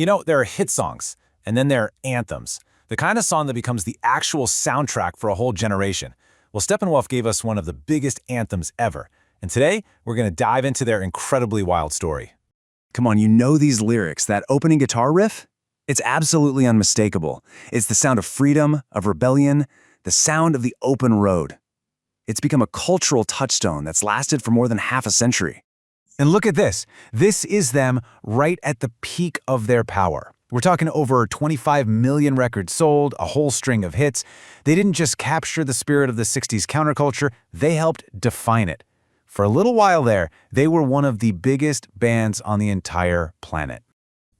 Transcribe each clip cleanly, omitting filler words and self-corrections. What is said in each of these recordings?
There are hit songs, and then there are anthems, the kind of song that becomes the actual soundtrack for a whole generation. Well, Steppenwolf gave us one of the biggest anthems ever, and today we're going to dive into their incredibly wild story. Come on, you know these lyrics, that opening guitar riff? It's absolutely unmistakable. It's the sound of freedom, of rebellion, the sound of the open road. It's become a cultural touchstone that's lasted for more than half a century. And look at this. This is them right at the peak of their power. We're talking over 25 million records sold, a whole string of hits. They didn't just capture the spirit of the 60s counterculture, they helped define it. For a little while there, they were one of the biggest bands on the entire planet.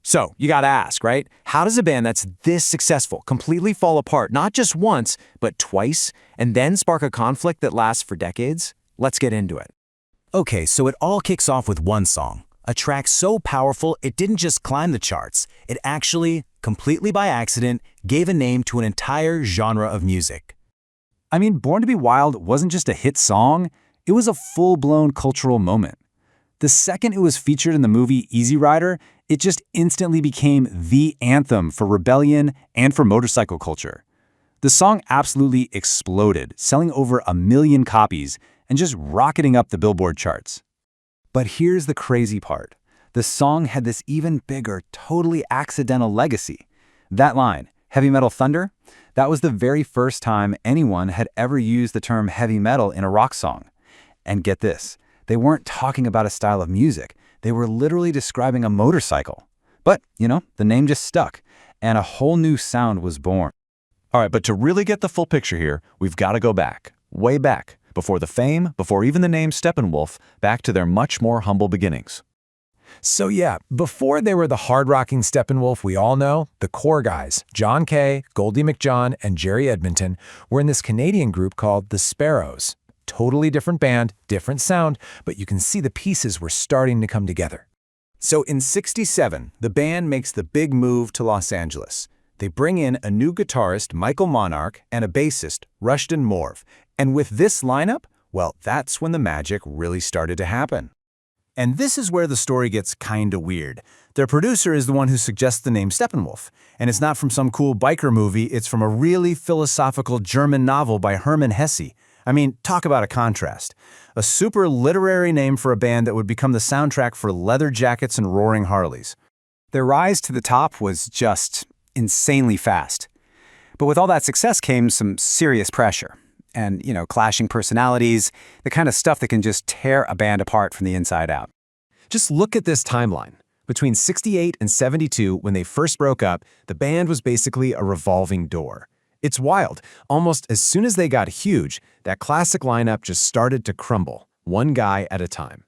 So, you gotta ask, right? How does a band that's this successful completely fall apart, not just once, but twice, and then spark a conflict that lasts for decades? Let's get into it. Okay, so it all kicks off with one song. A track so powerful, it didn't just climb the charts. It actually, completely by accident, gave a name to an entire genre of music. I mean, Born to Be Wild wasn't just a hit song, it was a full-blown cultural moment. The second it was featured in the movie Easy Rider, it just instantly became the anthem for rebellion and for motorcycle culture. The song absolutely exploded, selling over 1 million copies and just rocketing up the Billboard charts. But here's the crazy part. The song had this even bigger, totally accidental legacy. That line, Heavy Metal Thunder, that was the very first time anyone had ever used the term heavy metal in a rock song. And get this, they weren't talking about a style of music. They were literally describing a motorcycle. But, the name just stuck, and a whole new sound was born. All right, but to really get the full picture here, we've got to go back, way back, before the fame, before even the name Steppenwolf, back to their much more humble beginnings. So yeah, before they were the hard-rocking Steppenwolf we all know, the core guys, John Kay, Goldy McJohn, and Jerry Edmonton, were in this Canadian group called the Sparrows. Totally different band, different sound, but you can see the pieces were starting to come together. So in '67, the band makes the big move to Los Angeles. They bring in a new guitarist, Michael Monarch, and a bassist, Rushton Morv. And with this lineup, well, that's when the magic really started to happen. And this is where the story gets kinda weird. Their producer is the one who suggests the name Steppenwolf. And it's not from some cool biker movie, it's from a really philosophical German novel by Hermann Hesse. I mean, talk about a contrast. A super literary name for a band that would become the soundtrack for leather jackets and roaring Harleys. Their rise to the top was just insanely fast. But with all that success came some serious pressure. And, clashing personalities, the kind of stuff that can just tear a band apart from the inside out. Just look at this timeline. Between '68 and '72, when they first broke up, the band was basically a revolving door. It's wild. Almost as soon as they got huge, that classic lineup just started to crumble, one guy at a time.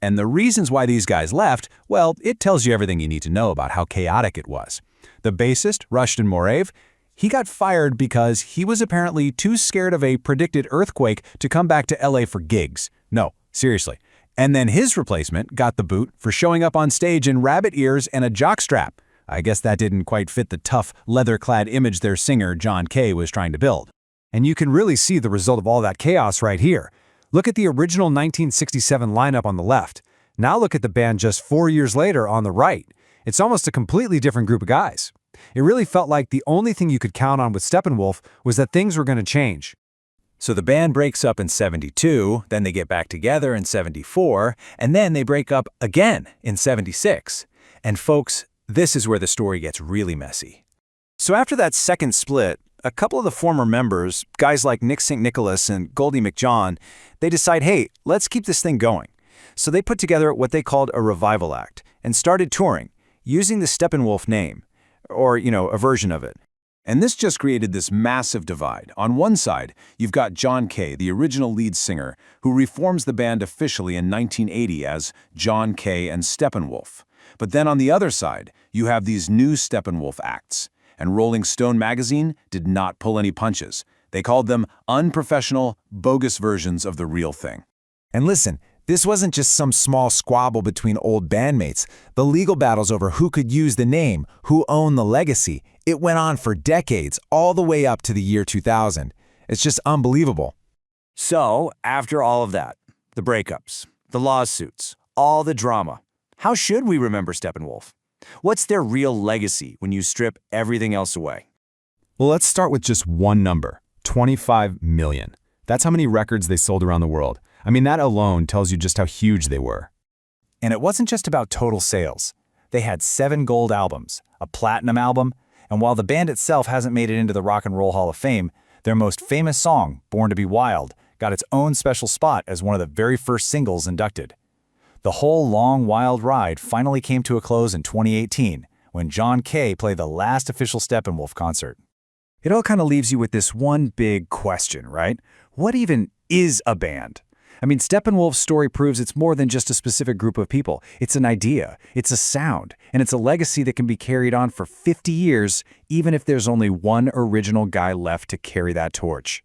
And the reasons why these guys left, well, it tells you everything you need to know about how chaotic it was. The bassist, Rushton Morv, he got fired because he was apparently too scared of a predicted earthquake to come back to LA for gigs. No, seriously. And then his replacement got the boot for showing up on stage in rabbit ears and a jockstrap. I guess that didn't quite fit the tough, leather-clad image their singer, John Kay, was trying to build. And you can really see the result of all that chaos right here. Look at the original 1967 lineup on the left. Now look at the band just 4 years later on the right. It's almost a completely different group of guys. It really felt like the only thing you could count on with Steppenwolf was that things were going to change. So the band breaks up in '72, then they get back together in '74, and then they break up again in '76. And folks, this is where the story gets really messy. So after that second split, a couple of the former members, guys like Nick St. Nicholas and Goldy McJohn, they decide, hey, let's keep this thing going. So they put together what they called a revival act and started touring, using the Steppenwolf name, or, a version of it. And this just created this massive divide. On one side, you've got John Kay, the original lead singer, who reforms the band officially in 1980 as John Kay and Steppenwolf. But then on the other side, you have these new Steppenwolf acts. And Rolling Stone magazine did not pull any punches. They called them unprofessional, bogus versions of the real thing. And listen, this wasn't just some small squabble between old bandmates. The legal battles over who could use the name, who owned the legacy, it went on for decades, all the way up to the year 2000. It's just unbelievable. So, after all of that, the breakups, the lawsuits, all the drama, how should we remember Steppenwolf? What's their real legacy when you strip everything else away? Well, let's start with just one number, 25 million. That's how many records they sold around the world. I mean, that alone tells you just how huge they were. And it wasn't just about total sales. They had 7 gold albums, a platinum album, and while the band itself hasn't made it into the Rock and Roll Hall of Fame, their most famous song, Born to be Wild, got its own special spot as one of the very first singles inducted. The whole long, wild ride finally came to a close in 2018, when John Kay played the last official Steppenwolf concert. It all kind of leaves you with this one big question, right? What even is a band? I mean, Steppenwolf's story proves it's more than just a specific group of people. It's an idea, it's a sound, and it's a legacy that can be carried on for 50 years, even if there's only one original guy left to carry that torch.